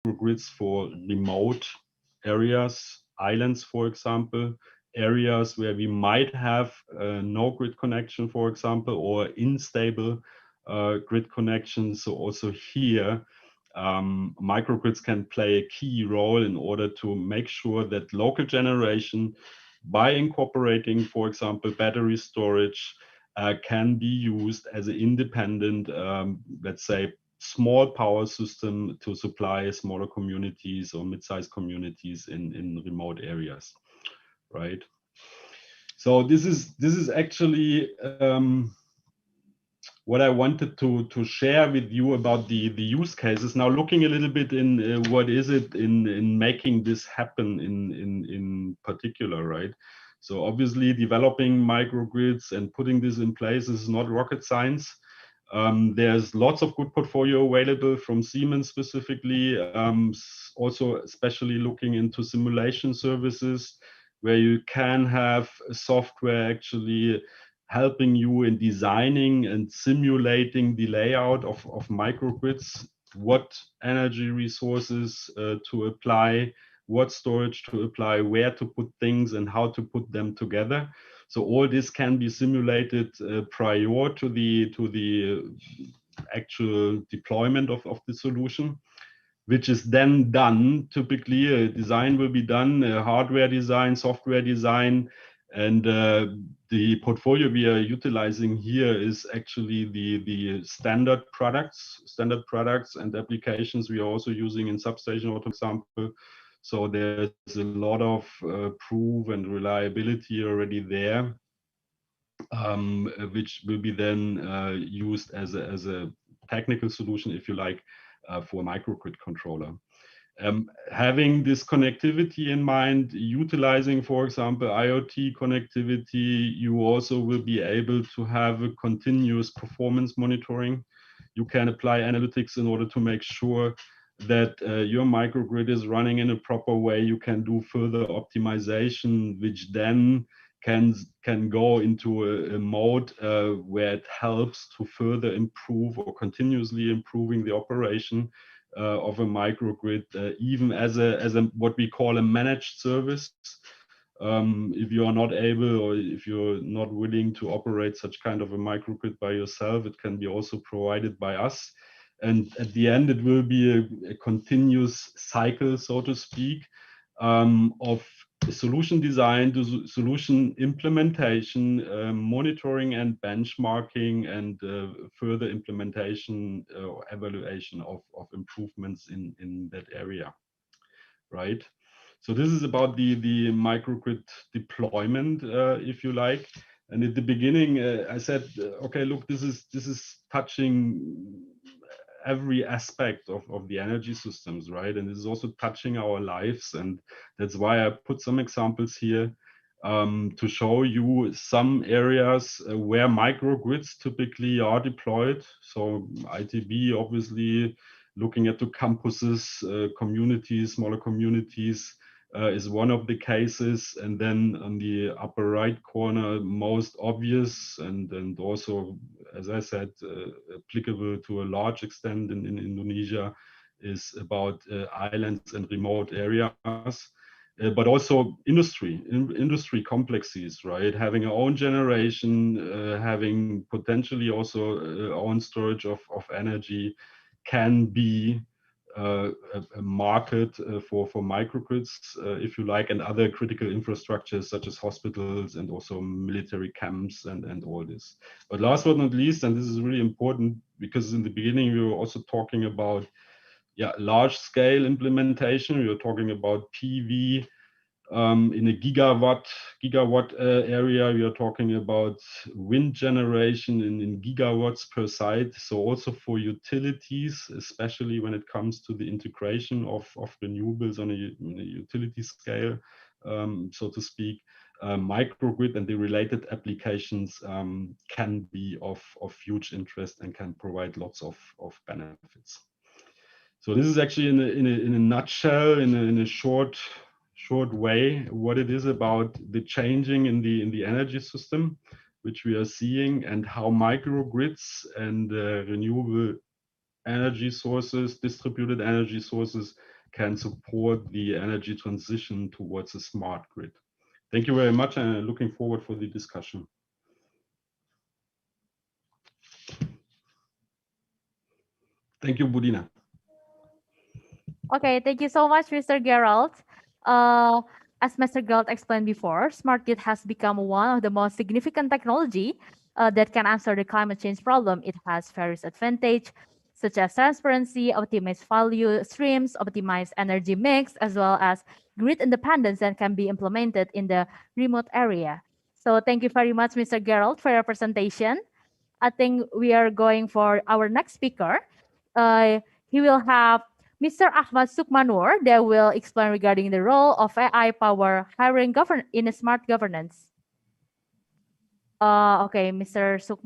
microgrids for remote areas, islands, for example, areas where we might have no grid connection, for example, or unstable grid connections. So also here, microgrids can play a key role in order to make sure that local generation, by incorporating, for example, battery storage, can be used as an independent, let's say, small power system to supply smaller communities or mid-sized communities in remote areas, right? So this is actually what I wanted to share with you about the use cases. Now, looking a little bit in what is it in making this happen in particular, right? So obviously, developing microgrids and putting this in place is not rocket science. There's lots of good portfolio available from Siemens specifically, also especially looking into simulation services where you can have software actually helping you in designing and simulating the layout of microgrids, what energy resources to apply, what storage to apply, where to put things and how to put them together. So all this can be simulated prior to the actual deployment of the solution, which is then done. Typically, a design will be done, hardware design, software design, and the portfolio we are utilizing here is actually the standard products and applications we are also using in substation auto example. So there's a lot of proof and reliability already there, which will be then used as a technical solution, if you like, for a microgrid controller. Having this connectivity in mind, utilizing, for example, IoT connectivity, you also will be able to have a continuous performance monitoring. You can apply analytics in order to make sure that your microgrid is running in a proper way. You can do further optimization, which then can go into a mode where it helps to further improve or continuously improving the operation of a microgrid, even as a what we call a managed service. If you are not able or if you're not willing to operate such kind of a microgrid by yourself, it can be also provided by us. And at the end, it will be a continuous cycle, so to speak, of solution design to solution implementation, monitoring and benchmarking, and further implementation or evaluation of improvements in that area, right? So this is about the microgrid deployment, if you like. And at the beginning, I said, okay, look, this is touching every aspect of the energy systems, right? And this is also touching our lives. And that's why I put some examples here to show you some areas where microgrids typically are deployed. So ITB, obviously, looking at the campuses, communities, smaller communities, is one of the cases. And then on the upper right corner, most obvious and also, as I said, applicable to a large extent in Indonesia, is about islands and remote areas. But also industry complexes, right? Having our own generation, having potentially also own storage of energy can be a market for microgrids, if you like, and other critical infrastructures such as hospitals and also military camps and all this. But last but not least, and this is really important because in the beginning we were also talking about large scale implementation. We were talking about PV in a gigawatt area. We are talking about wind generation in gigawatts per site. So also for utilities, especially when it comes to the integration of renewables on a utility scale, so to speak, microgrid and the related applications can be of huge interest and can provide lots of benefits. So this is actually in a nutshell, in a short way, what it is about the changing in the energy system, which we are seeing, and how microgrids and renewable energy sources, distributed energy sources, can support the energy transition towards a smart grid. Thank you very much, and looking forward for the discussion. Thank you, Budina. Okay, thank you so much, Mr. Gerald. As Mr. Gerald explained before, smart grid has become one of the most significant technology that can answer the climate change problem. It has various advantages, such as transparency, optimized value streams, optimized energy mix, as well as grid independence that can be implemented in the remote area. So thank you very much, Mr. Gerald, for your presentation. I think we are going for our next speaker. He will have Mr. Ahmad Sukmanur that will explain regarding the role of AI power hiring in a smart governance. Okay, Mr. Sukmanur.